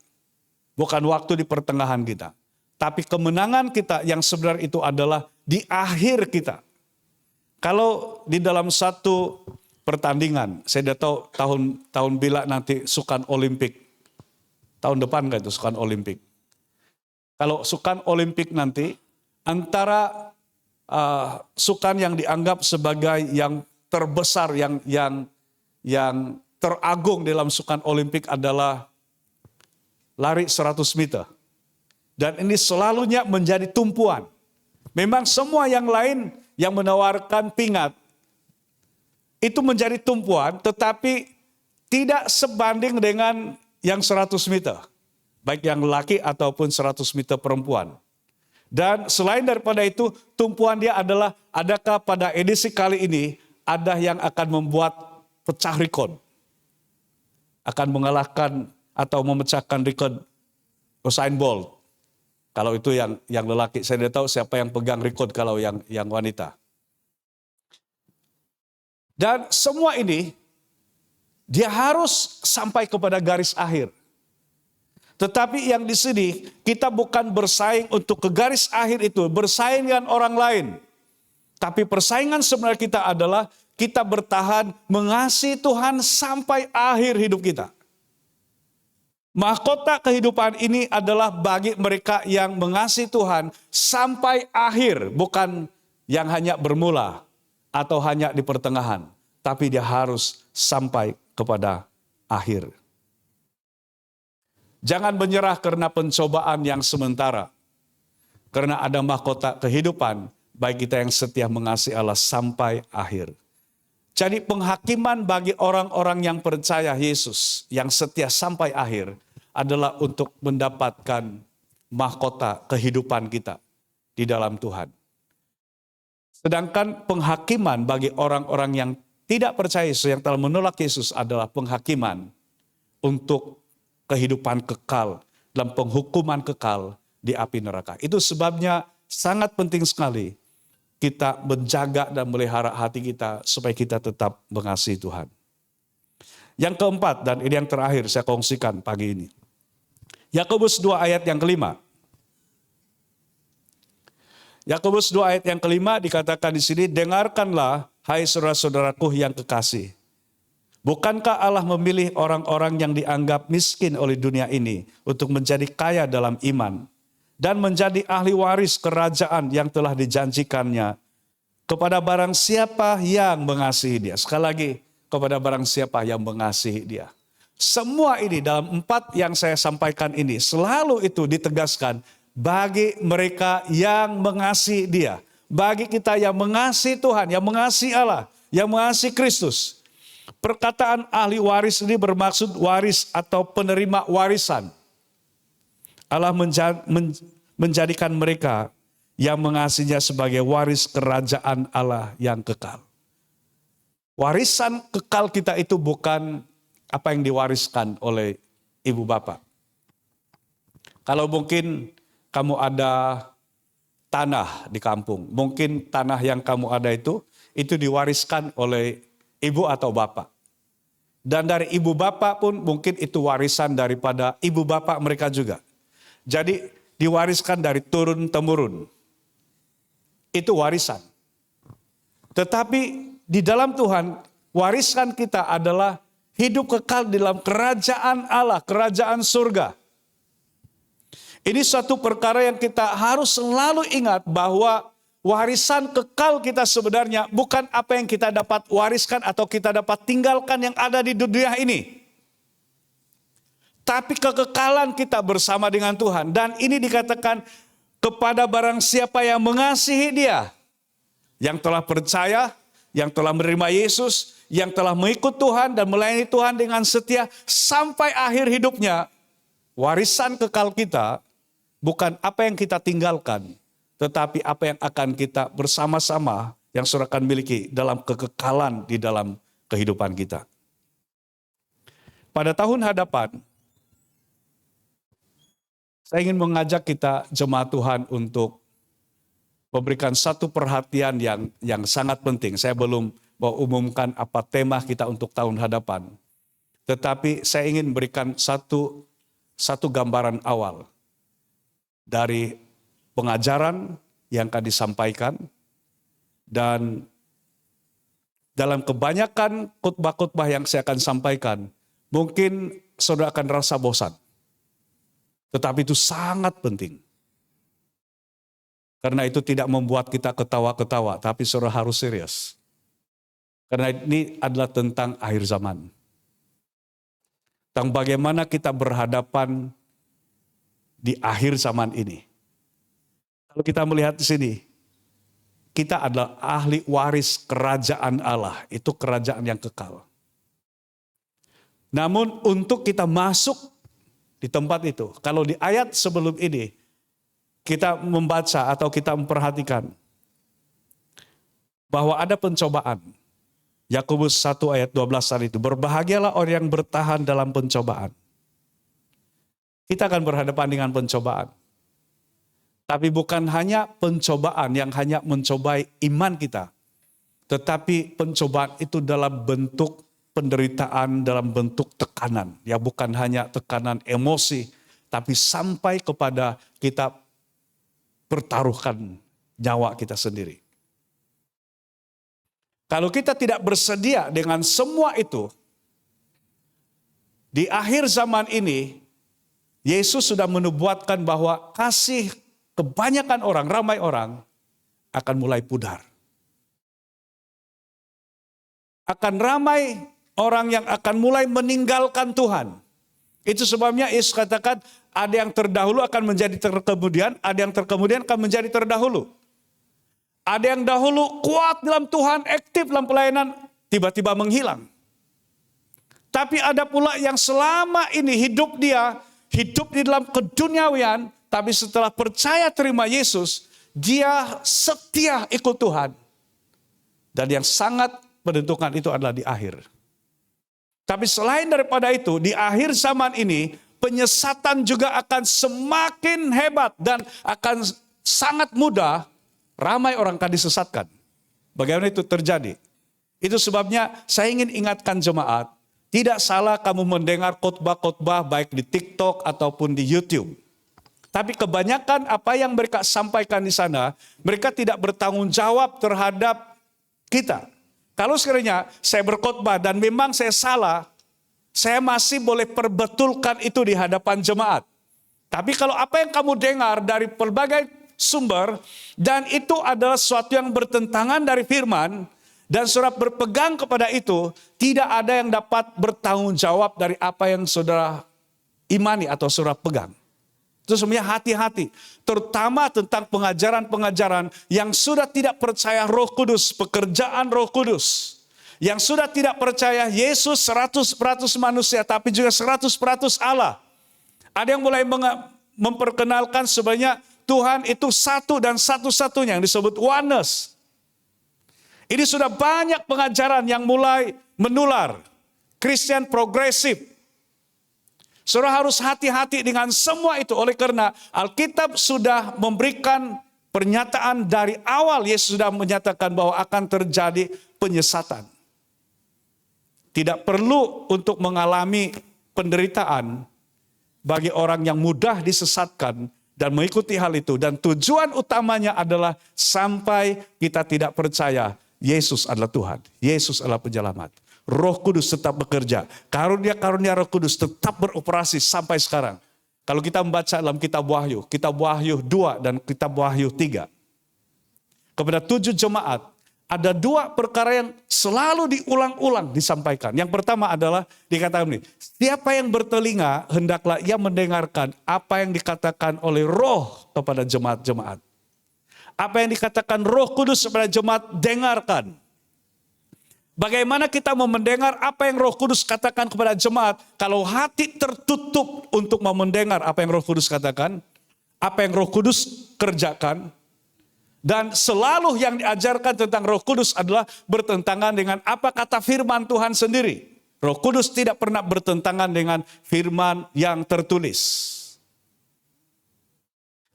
Bukan waktu di pertengahan kita. Tapi kemenangan kita yang sebenarnya itu adalah di akhir kita. Kalau di dalam satu pertandingan, saya tidak tahu tahun bila nanti Sukan Olimpik, tahun depan kan itu Sukan Olimpik. Kalau Sukan Olimpik nanti, antara sukan yang dianggap sebagai yang terbesar, yang teragung dalam Sukan Olimpik adalah lari 100 meter. Dan ini selalunya menjadi tumpuan. Memang semua yang lain yang menawarkan pingat itu menjadi tumpuan, tetapi tidak sebanding dengan yang 100 meter. Baik yang laki ataupun 100 meter perempuan. Dan selain daripada itu, tumpuan dia adalah, adakah pada edisi kali ini ada yang akan membuat pecah rekor. Akan mengalahkan atau memecahkan rekor Usain Bolt. Kalau itu yang lelaki, saya tidak tahu siapa yang pegang rekor kalau yang wanita. Dan semua ini, dia harus sampai kepada garis akhir. Tetapi yang di sini, kita bukan bersaing untuk ke garis akhir itu, bersaing dengan orang lain. Tapi persaingan sebenarnya kita adalah, kita bertahan mengasihi Tuhan sampai akhir hidup kita. Mahkota kehidupan ini adalah bagi mereka yang mengasihi Tuhan sampai akhir, bukan yang hanya bermula atau hanya di pertengahan, tapi dia harus sampai kepada akhir. Jangan menyerah karena pencobaan yang sementara, karena ada mahkota kehidupan bagi kita yang setia mengasihi Allah sampai akhir. Jadi penghakiman bagi orang-orang yang percaya Yesus, yang setia sampai akhir, adalah untuk mendapatkan mahkota kehidupan kita di dalam Tuhan. Sedangkan penghakiman bagi orang-orang yang tidak percaya Yesus, yang telah menolak Yesus, adalah penghakiman untuk kehidupan kekal dan penghukuman kekal di api neraka. Itu sebabnya sangat penting sekali kita menjaga dan melihara hati kita supaya kita tetap mengasihi Tuhan. Yang keempat, dan ini yang terakhir saya kongsikan pagi ini. Yakobus 2 ayat yang kelima. Yakobus 2 ayat yang kelima dikatakan di sini, dengarkanlah hai saudara-saudaraku yang kekasih. Bukankah Allah memilih orang-orang yang dianggap miskin oleh dunia ini untuk menjadi kaya dalam iman dan menjadi ahli waris kerajaan yang telah dijanjikannya kepada barang siapa yang mengasihi dia. Sekali lagi, kepada barang siapa yang mengasihi dia. Semua ini dalam 4 yang saya sampaikan ini selalu itu ditegaskan bagi mereka yang mengasihi dia. Bagi kita yang mengasihi Tuhan, yang mengasihi Allah, yang mengasihi Kristus. Perkataan ahli waris ini bermaksud waris atau penerima warisan. Allah menjadikan mereka yang mengasihinya sebagai waris kerajaan Allah yang kekal. Warisan kekal kita itu bukan apa yang diwariskan oleh ibu bapak. Kalau mungkin kamu ada tanah di kampung, mungkin tanah yang kamu ada itu diwariskan oleh ibu atau bapak. Dan dari ibu bapak pun mungkin itu warisan daripada ibu bapak mereka juga. Jadi diwariskan dari turun-temurun. Itu warisan. Tetapi di dalam Tuhan, warisan kita adalah hidup kekal di dalam kerajaan Allah, kerajaan surga. Ini suatu perkara yang kita harus selalu ingat bahwa warisan kekal kita sebenarnya bukan apa yang kita dapat wariskan atau kita dapat tinggalkan yang ada di dunia ini. Tapi kekekalan kita bersama dengan Tuhan. Dan ini dikatakan kepada barang siapa yang mengasihi dia. Yang telah percaya, yang telah menerima Yesus, yang telah mengikut Tuhan dan melayani Tuhan dengan setia sampai akhir hidupnya. Warisan kekal kita bukan apa yang kita tinggalkan, tetapi apa yang akan kita bersama-sama yang saudara akan miliki dalam kekekalan di dalam kehidupan kita. Pada tahun hadapan, saya ingin mengajak kita jemaat Tuhan untuk memberikan satu perhatian yang sangat penting. Saya belum mau umumkan apa tema kita untuk tahun hadapan. Tetapi saya ingin berikan satu gambaran awal dari pengajaran yang akan disampaikan. Dan dalam kebanyakan khotbah-khotbah yang saya akan sampaikan, mungkin saudara akan rasa bosan. Tetapi itu sangat penting. Karena itu tidak membuat kita ketawa-ketawa, tapi saudara harus serius. Karena ini adalah tentang akhir zaman. Tentang bagaimana kita berhadapan di akhir zaman ini. Kalau kita melihat di sini, kita adalah ahli waris kerajaan Allah. Itu kerajaan yang kekal. Namun untuk kita masuk di tempat itu, kalau di ayat sebelum ini, kita membaca atau kita memperhatikan bahwa ada pencobaan. Yakobus 1 ayat 12 tadi itu, berbahagialah orang yang bertahan dalam pencobaan. Kita akan berhadapan dengan pencobaan. Tapi bukan hanya pencobaan yang hanya mencobai iman kita. Tetapi pencobaan itu dalam bentuk penderitaan, dalam bentuk tekanan. Ya bukan hanya tekanan emosi, tapi sampai kepada kita pertaruhkan nyawa kita sendiri. Kalau kita tidak bersedia dengan semua itu, di akhir zaman ini, Yesus sudah menubuatkan bahwa kasih kebanyakan orang, ramai orang, akan mulai pudar. Akan ramai orang yang akan mulai meninggalkan Tuhan. Itu sebabnya Yesus katakan, ada yang terdahulu akan menjadi terkemudian, ada yang terkemudian akan menjadi terdahulu. Ada yang dahulu kuat dalam Tuhan, aktif dalam pelayanan, tiba-tiba menghilang. Tapi ada pula yang selama ini hidup di dalam keduniawian, tapi setelah percaya terima Yesus, dia setia ikut Tuhan. Dan yang sangat menentukan itu adalah di akhir. Tapi selain daripada itu, di akhir zaman ini, penyesatan juga akan semakin hebat dan akan sangat mudah. Ramai orang akan disesatkan. Bagaimana itu terjadi? Itu sebabnya saya ingin ingatkan jemaat, tidak salah kamu mendengar khotbah-khotbah baik di TikTok ataupun di YouTube. Tapi kebanyakan apa yang mereka sampaikan di sana, mereka tidak bertanggung jawab terhadap kita. Kalau sekiranya saya berkhotbah dan memang saya salah, saya masih boleh perbetulkan itu di hadapan jemaat. Tapi kalau apa yang kamu dengar dari berbagai sumber, dan itu adalah sesuatu yang bertentangan dari firman, dan saudara berpegang kepada itu, tidak ada yang dapat bertanggung jawab dari apa yang saudara imani atau saudara pegang. Itu sebenarnya hati-hati, terutama tentang pengajaran-pengajaran yang sudah tidak percaya Roh Kudus, pekerjaan Roh Kudus, yang sudah tidak percaya Yesus 100% manusia, tapi juga 100% Allah. Ada yang mulai memperkenalkan sebenarnya Tuhan itu satu dan satu-satunya yang disebut oneness. Ini sudah banyak pengajaran yang mulai menular. Kristen progresif. Saudara harus hati-hati dengan semua itu. Oleh karena Alkitab sudah memberikan pernyataan dari awal. Yesus sudah menyatakan bahwa akan terjadi penyesatan. Tidak perlu untuk mengalami penderitaan bagi orang yang mudah disesatkan dan mengikuti hal itu. Dan tujuan utamanya adalah sampai kita tidak percaya Yesus adalah Tuhan. Yesus adalah penjelamat. Roh Kudus tetap bekerja. Karunia-karunia Roh Kudus tetap beroperasi sampai sekarang. Kalau kita membaca dalam kitab Wahyu 2 dan kitab Wahyu 3. Kepada 7 jemaat, ada 2 perkara yang selalu diulang-ulang disampaikan. Yang pertama adalah dikatakan ini, siapa yang bertelinga hendaklah ia mendengarkan apa yang dikatakan oleh Roh kepada jemaat-jemaat. Apa yang dikatakan Roh Kudus kepada jemaat, dengarkan. Bagaimana kita mau mendengar apa yang Roh Kudus katakan kepada jemaat kalau hati tertutup untuk mau mendengar apa yang Roh Kudus katakan, apa yang Roh Kudus kerjakan. Dan selalu yang diajarkan tentang Roh Kudus adalah bertentangan dengan apa kata firman Tuhan sendiri. Roh Kudus tidak pernah bertentangan dengan firman yang tertulis.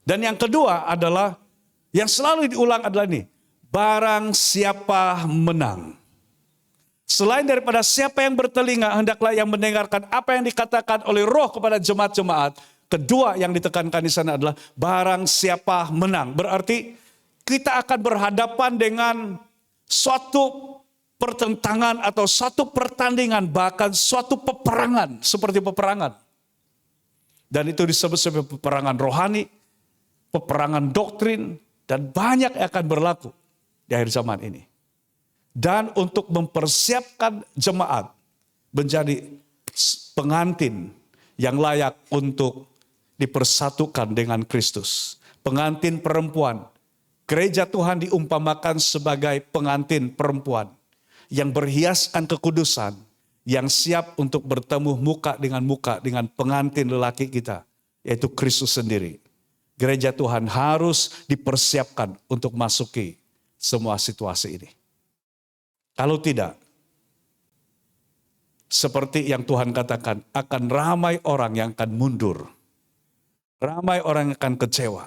Dan yang kedua adalah, yang selalu diulang adalah ini, barang siapa menang. Selain daripada siapa yang bertelinga, hendaklah yang mendengarkan apa yang dikatakan oleh Roh kepada jemaat-jemaat. kedua yang ditekankan di sana adalah barang siapa menang. Berarti kita akan berhadapan dengan suatu pertentangan atau suatu pertandingan, bahkan suatu peperangan seperti peperangan. Dan itu disebut sebagai peperangan rohani, peperangan doktrin, dan banyak yang akan berlaku di akhir zaman ini. Dan untuk mempersiapkan jemaat menjadi pengantin yang layak untuk dipersatukan dengan Kristus. Pengantin perempuan. Gereja Tuhan diumpamakan sebagai pengantin perempuan yang berhiaskan kekudusan, yang siap untuk bertemu muka dengan pengantin lelaki kita, yaitu Kristus sendiri. Gereja Tuhan harus dipersiapkan untuk masuki semua situasi ini. Kalau tidak, seperti yang Tuhan katakan, akan ramai orang yang akan mundur. Ramai orang yang akan kecewa.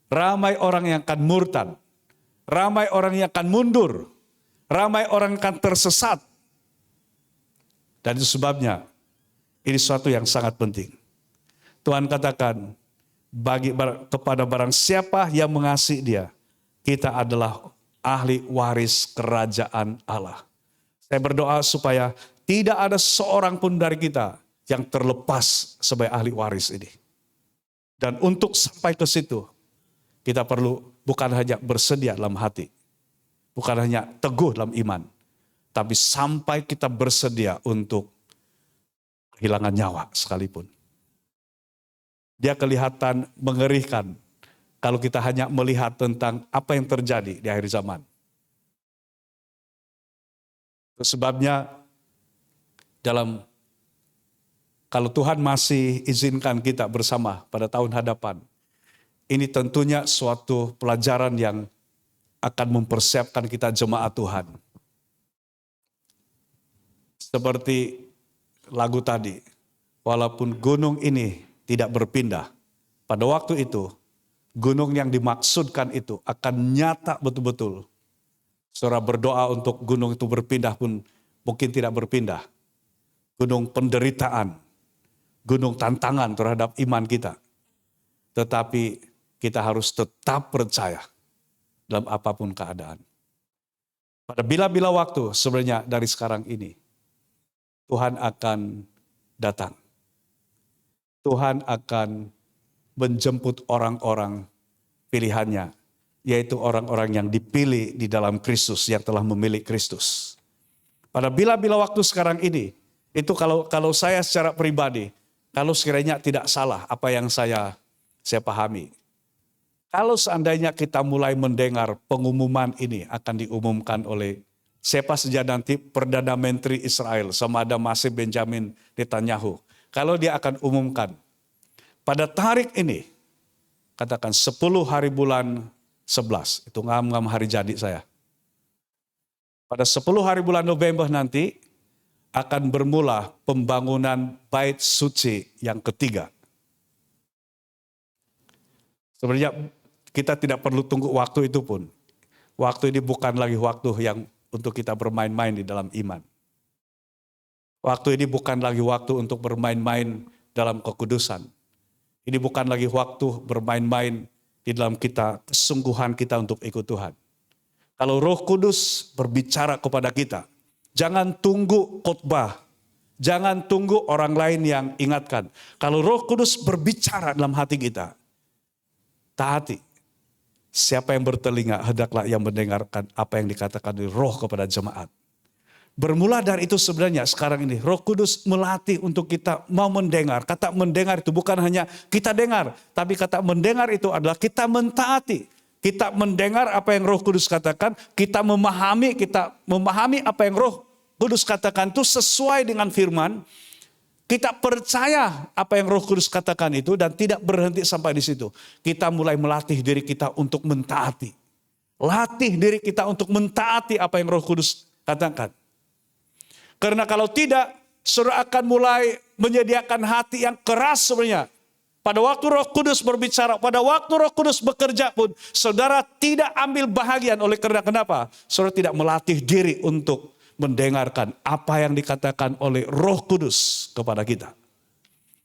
Ramai orang yang akan murtad. Ramai orang yang akan mundur. Ramai orang yang akan tersesat. Dan itu sebabnya, ini suatu yang sangat penting. Tuhan katakan, kepada barang siapa yang mengasihi dia, kita adalah ahli waris kerajaan Allah. Saya berdoa supaya tidak ada seorang pun dari kita yang terlepas sebagai ahli waris ini. Dan untuk sampai ke situ, kita perlu bukan hanya bersedia dalam hati, bukan hanya teguh dalam iman, tapi sampai kita bersedia untuk kehilangan nyawa sekalipun. Dia kelihatan mengerikan kalau kita hanya melihat tentang apa yang terjadi di akhir zaman. Sebabnya kalau Tuhan masih izinkan kita bersama pada tahun hadapan, ini tentunya suatu pelajaran yang akan mempersiapkan kita jemaat Tuhan. Seperti lagu tadi, walaupun gunung ini tidak berpindah, pada waktu itu gunung yang dimaksudkan itu akan nyata betul-betul. Saudara berdoa untuk gunung itu berpindah pun mungkin tidak berpindah. Gunung penderitaan, gunung tantangan terhadap iman kita. Tetapi kita harus tetap percaya dalam apapun keadaan. Pada bila-bila waktu sebenarnya dari sekarang ini, Tuhan akan datang. Tuhan akan menjemput orang-orang pilihannya, yaitu orang-orang yang dipilih di dalam Kristus, yang telah memilih Kristus. Pada bila-bila waktu sekarang ini, itu kalau saya secara pribadi, kalau sekiranya tidak salah apa yang saya pahami. Kalau seandainya kita mulai mendengar pengumuman ini akan diumumkan oleh siapa saja nanti Perdana Menteri Israel, sama ada masih Benjamin Netanyahu. Kalau dia akan umumkan, pada tarik ini, katakan 10 hari bulan 11, itu ngam-ngam hari jadi saya. Pada 10 hari bulan November nanti, akan bermula pembangunan bait suci yang ketiga. Sebenarnya kita tidak perlu tunggu waktu itu pun. Waktu ini bukan lagi waktu yang untuk kita bermain-main di dalam iman. Waktu ini bukan lagi waktu untuk bermain-main dalam kekudusan. Ini bukan lagi waktu bermain-main di dalam kesungguhan kita untuk ikut Tuhan. Kalau Roh Kudus berbicara kepada kita, jangan tunggu khotbah. Jangan tunggu orang lain yang ingatkan. Kalau Roh Kudus berbicara dalam hati kita, taati. Siapa yang bertelinga, hendaklah yang mendengarkan apa yang dikatakan oleh Roh kepada jemaat. Bermula dari itu sebenarnya sekarang ini Roh Kudus melatih untuk kita mau mendengar. Kata mendengar itu bukan hanya kita dengar, tapi kata mendengar itu adalah kita mentaati. Kita mendengar apa yang Roh Kudus katakan, kita memahami apa yang Roh Kudus katakan itu sesuai dengan firman. Kita percaya apa yang Roh Kudus katakan itu dan tidak berhenti sampai di situ. Kita mulai melatih diri kita untuk mentaati. Latih diri kita untuk mentaati apa yang Roh Kudus katakan. Karena kalau tidak, saudara akan mulai menyediakan hati yang keras sebenarnya. Pada waktu Roh Kudus berbicara, pada waktu Roh Kudus bekerja pun, saudara tidak ambil bahagian oleh karena kenapa? Saudara tidak melatih diri untuk mendengarkan apa yang dikatakan oleh Roh Kudus kepada kita.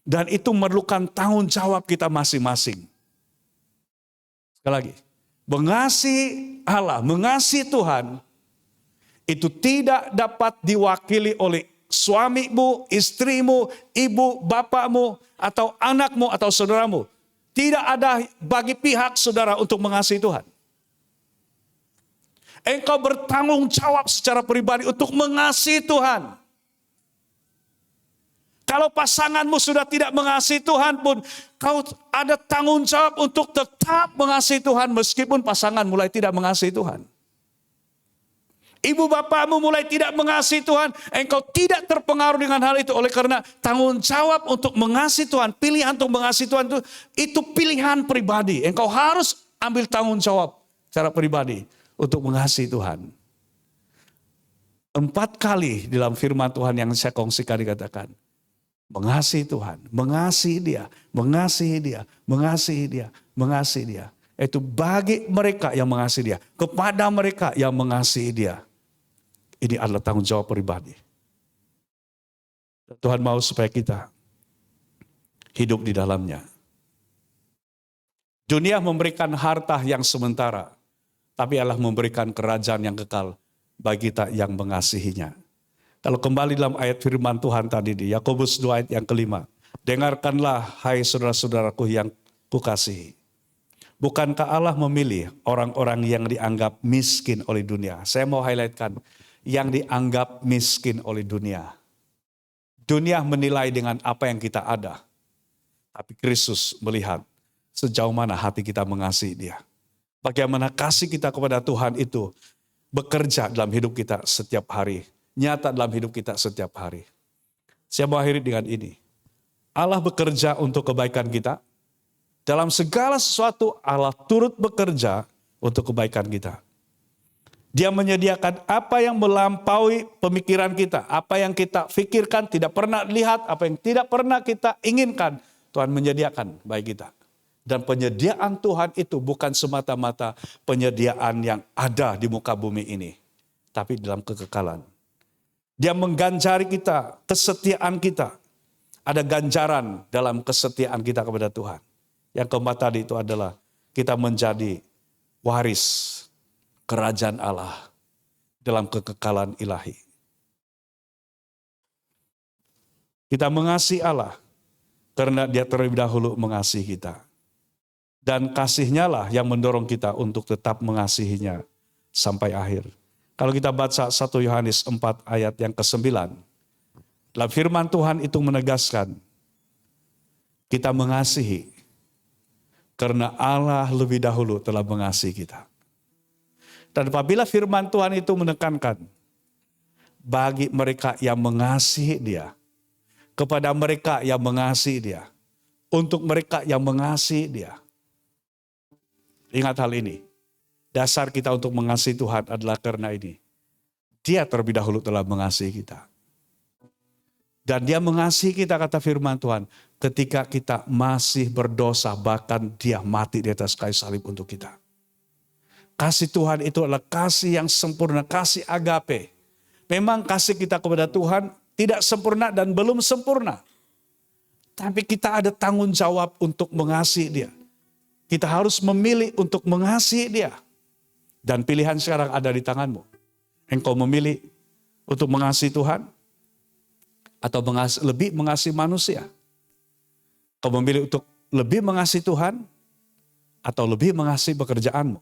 Dan itu memerlukan tanggung jawab kita masing-masing. Sekali lagi, mengasihi Allah, mengasihi Tuhan, itu tidak dapat diwakili oleh suamimu, istrimu, ibu, bapakmu, atau anakmu, atau saudaramu. Tidak ada bagi pihak saudara untuk mengasihi Tuhan. Engkau bertanggung jawab secara pribadi untuk mengasihi Tuhan. Kalau pasanganmu sudah tidak mengasihi Tuhan pun, kau ada tanggung jawab untuk tetap mengasihi Tuhan meskipun pasangan mulai tidak mengasihi Tuhan. Ibu bapakmu mulai tidak mengasihi Tuhan, engkau tidak terpengaruh dengan hal itu. Oleh karena tanggung jawab untuk mengasihi Tuhan, pilihan untuk mengasihi Tuhan itu pilihan pribadi. Engkau harus ambil tanggung jawab secara pribadi untuk mengasihi Tuhan. 4 kali dalam firman Tuhan yang saya kongsikan dikatakan, mengasihi Tuhan, mengasihi Dia, mengasihi Dia, mengasihi Dia, mengasihi Dia. Itu bagi mereka yang mengasihi Dia, kepada mereka yang mengasihi Dia. Ini adalah tanggung jawab pribadi. Tuhan mau supaya kita hidup di dalamnya. Dunia memberikan harta yang sementara, tapi Allah memberikan kerajaan yang kekal bagi kita yang mengasihinya. Kalau kembali dalam ayat firman Tuhan tadi di Yakobus 2 ayat yang kelima. Dengarkanlah hai saudara-saudaraku yang kukasihi. Bukankah Allah memilih orang-orang yang dianggap miskin oleh dunia? Saya mau highlightkan yang dianggap miskin oleh dunia. Dunia menilai dengan apa yang kita ada. Tapi Kristus melihat sejauh mana hati kita mengasihi Dia. Bagaimana kasih kita kepada Tuhan itu bekerja dalam hidup kita setiap hari. Nyata dalam hidup kita setiap hari. Saya mau akhiri dengan ini. Allah bekerja untuk kebaikan kita. Dalam segala sesuatu Allah turut bekerja untuk kebaikan kita. Dia menyediakan apa yang melampaui pemikiran kita. Apa yang kita pikirkan tidak pernah lihat. Apa yang tidak pernah kita inginkan. Tuhan menyediakan bagi kita. Dan penyediaan Tuhan itu bukan semata-mata penyediaan yang ada di muka bumi ini. Tapi dalam kekekalan. Dia mengganjari kita, kesetiaan kita. Ada ganjaran dalam kesetiaan kita kepada Tuhan. Yang keempat tadi itu adalah kita menjadi waris kerajaan Allah dalam kekekalan ilahi. Kita mengasihi Allah karena Dia terlebih dahulu mengasihi kita. Dan kasih-Nya lah yang mendorong kita untuk tetap mengasihinya sampai akhir. Kalau kita baca 1 Yohanes 4 ayat yang ke-9. Dalam firman Tuhan itu menegaskan. Kita mengasihi. Karena Allah lebih dahulu telah mengasihi kita. Dan apabila firman Tuhan itu menekankan. Bagi mereka yang mengasihi Dia. Kepada mereka yang mengasihi Dia. Untuk mereka yang mengasihi Dia. Ingat hal ini. Dasar kita untuk mengasihi Tuhan adalah karena ini. Dia terlebih dahulu telah mengasihi kita. Dan Dia mengasihi kita, kata firman Tuhan, ketika kita masih berdosa, bahkan Dia mati di atas kayu salib untuk kita. Kasih Tuhan itu adalah kasih yang sempurna, kasih agape. Memang kasih kita kepada Tuhan tidak sempurna dan belum sempurna. Tapi kita ada tanggung jawab untuk mengasihi Dia. Kita harus memilih untuk mengasihi Dia. Dan pilihan sekarang ada di tanganmu. Engkau memilih untuk mengasihi Tuhan atau lebih mengasihi manusia. Kau memilih untuk lebih mengasihi Tuhan atau lebih mengasihi pekerjaanmu.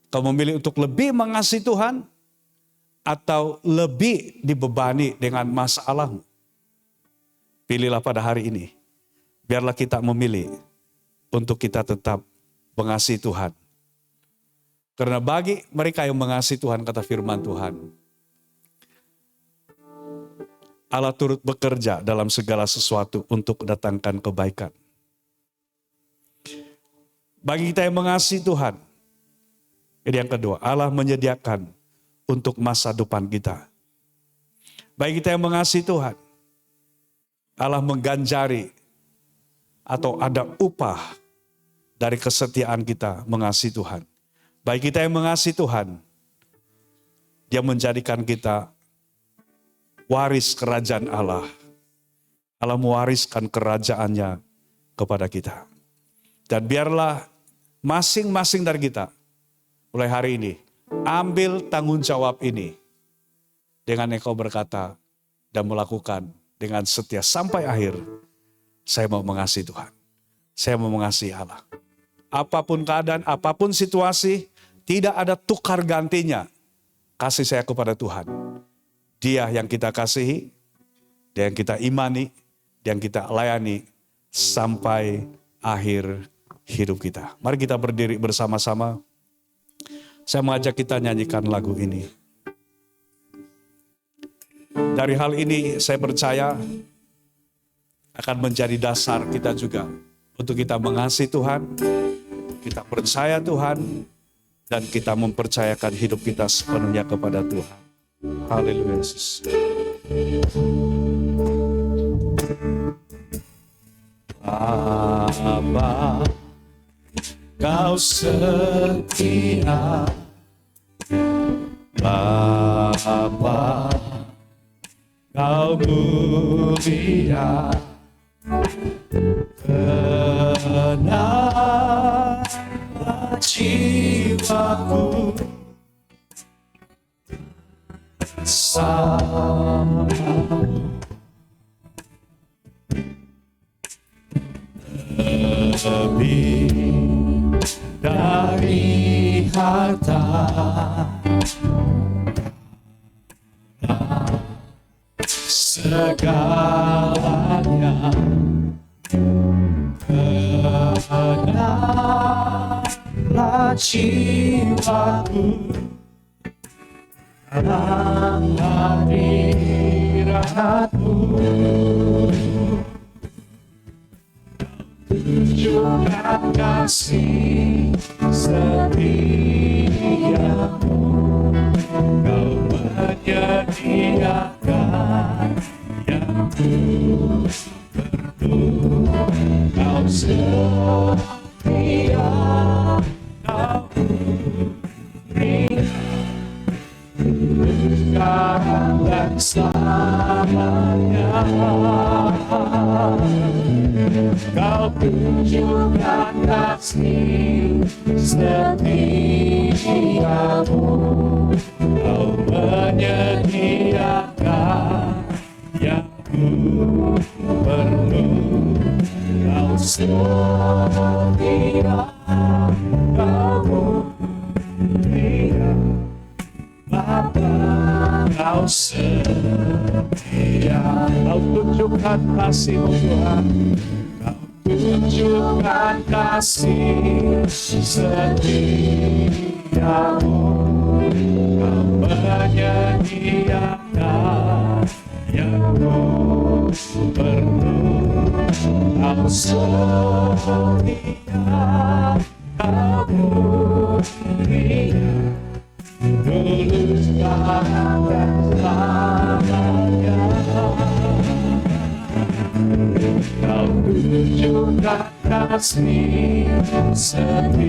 Kau memilih untuk lebih mengasihi Tuhan atau lebih dibebani dengan masalahmu. Pilihlah pada hari ini. Biarlah kita memilih untuk kita tetap mengasihi Tuhan. Karena bagi mereka yang mengasihi Tuhan, kata firman Tuhan, Allah turut bekerja dalam segala sesuatu untuk mendatangkan kebaikan. Bagi kita yang mengasihi Tuhan, ini yang kedua, Allah menyediakan untuk masa depan kita. Bagi kita yang mengasihi Tuhan, Allah mengganjari atau ada upah dari kesetiaan kita mengasihi Tuhan. Bagi kita yang mengasihi Tuhan, Dia menjadikan kita waris kerajaan Allah. Allah mewariskan kerajaannya kepada kita. Dan biarlah masing-masing dari kita mulai hari ini ambil tanggung jawab ini dengan engkau berkata dan melakukan dengan setia sampai akhir. Saya mau mengasihi Tuhan. Saya mau mengasihi Allah. Apapun keadaan, apapun situasi, tidak ada tukar gantinya kasih saya kepada Tuhan. Dia yang kita kasihi, dia yang kita imani, dia yang kita layani sampai akhir hidup kita. Mari kita berdiri bersama-sama. Saya mengajak kita nyanyikan lagu ini. Dari hal ini saya percaya akan menjadi dasar kita juga untuk kita mengasihi Tuhan, kita percaya Tuhan, dan kita mempercayakan hidup kita sepenuhnya kepada Tuhan. Haleluya Yesus. Bapa, Kau setia. Bapa, Kau mulia. Kenapa jiwaku bersamamu, lebih dari harta segalanya. Kenalah jiwaku dalam hadirat-Mu, tunjukkan kasih setiamu. Kau menyediakan yang ku perlu. Kau setia, Kau berikan sekarang dan selamanya. Kau tunjukkan kasih setiamu. Kau menyediakan yang ku perlu. Kau setia, Kau berikan. Bapa, Kau setia. Kau tunjukkan kasih-Mu Tuhan. Kau tunjukkan kasih setiamu. Kau menyediakan yang ku perlu. Kau setia, Kau berikan. Dulu, sekarang, dan selamanya. Kau tunjukkan kasih setiamu.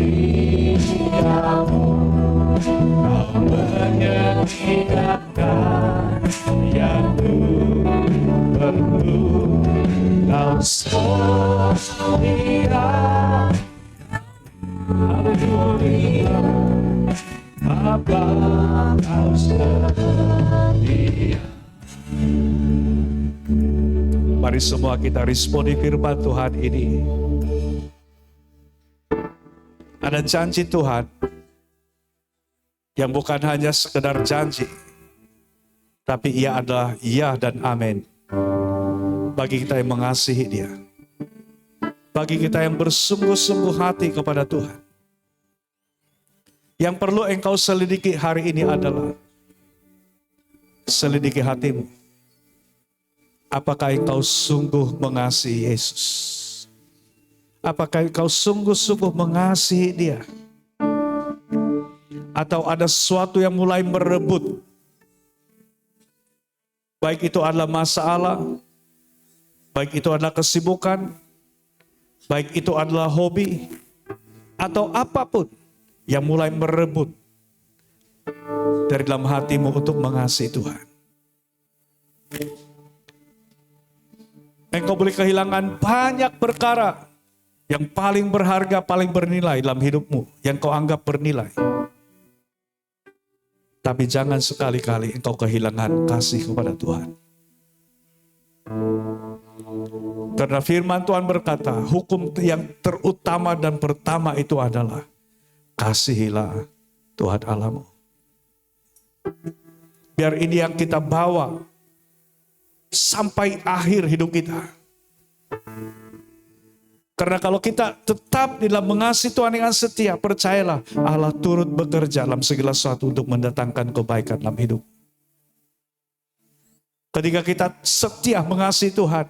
Kau menyediakan yang ku perlu. Kau setia. Haleluya. Bapa, Kau setia. Mari semua kita responi firman Tuhan ini. Ada janji Tuhan yang bukan hanya sekedar janji, tapi ia adalah iya dan amin bagi kita yang mengasihi Dia, bagi kita yang bersungguh-sungguh hati kepada Tuhan. Yang perlu engkau selidiki hari ini adalah selidiki hatimu. Apakah engkau sungguh mengasihi Yesus? Apakah engkau sungguh-sungguh mengasihi Dia? Atau ada sesuatu yang mulai merebut? Baik itu adalah masalah, baik itu adalah kesibukan, baik itu adalah hobi, atau apapun yang mulai merebut dari dalam hatimu untuk mengasihi Tuhan. Engkau boleh kehilangan banyak perkara yang paling berharga, paling bernilai dalam hidupmu, yang kau anggap bernilai. Tapi jangan sekali-kali engkau kehilangan kasih kepada Tuhan. Karena firman Tuhan berkata, hukum yang terutama dan pertama itu adalah kasihilah Tuhan Allahmu. Biar ini yang kita bawa sampai akhir hidup kita. Karena kalau kita tetap di dalam mengasihi Tuhan dengan setia, percayalah Allah turut bekerja dalam segala sesuatu untuk mendatangkan kebaikan dalam hidup. Ketika kita setia mengasihi Tuhan,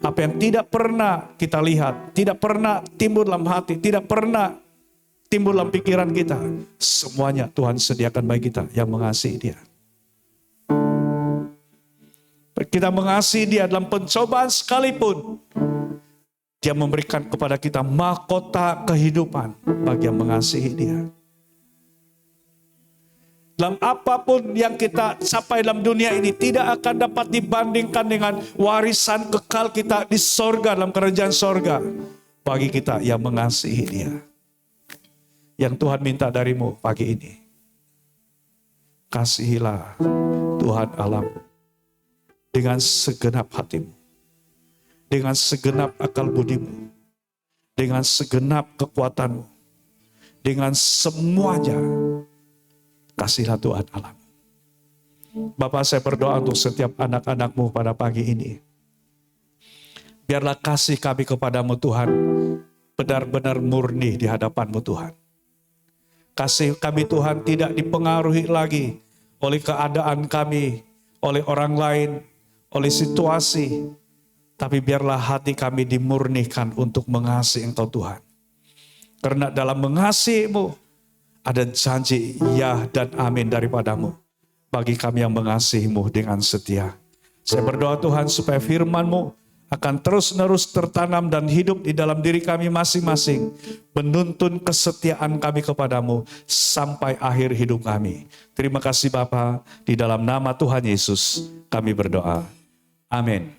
apa yang tidak pernah kita lihat, tidak pernah timbul dalam hati, tidak pernah timbul dalam pikiran kita, semuanya Tuhan sediakan bagi kita yang mengasihi Dia. Kita mengasihi Dia dalam pencobaan sekalipun, Dia memberikan kepada kita mahkota kehidupan bagi yang mengasihi Dia. Dalam apapun yang kita capai dalam dunia ini tidak akan dapat dibandingkan dengan warisan kekal kita di sorga, dalam kerajaan sorga, bagi kita yang mengasihi Dia. Yang Tuhan minta darimu pagi ini, kasihilah Tuhan Allahmu dengan segenap hatimu, dengan segenap akal budimu, dengan segenap kekuatanmu, dengan semuanya. Kasihlah Tuhan Allahmu. Bapak, saya berdoa untuk setiap anak-anakmu pada pagi ini. Biarlah kasih kami kepadamu Tuhan benar-benar murni di hadapanmu Tuhan. Kasih kami Tuhan tidak dipengaruhi lagi oleh keadaan kami, oleh orang lain, oleh situasi. Tapi biarlah hati kami dimurnikan untuk mengasihi Engkau Tuhan. Karena dalam mengasihi-Mu, ada janji ya dan amin daripadamu bagi kami yang mengasihi-Mu dengan setia. Saya berdoa Tuhan supaya firman-Mu akan terus-menerus tertanam dan hidup di dalam diri kami masing-masing, menuntun kesetiaan kami kepadamu sampai akhir hidup kami. Terima kasih Bapa, di dalam nama Tuhan Yesus kami berdoa. Amin.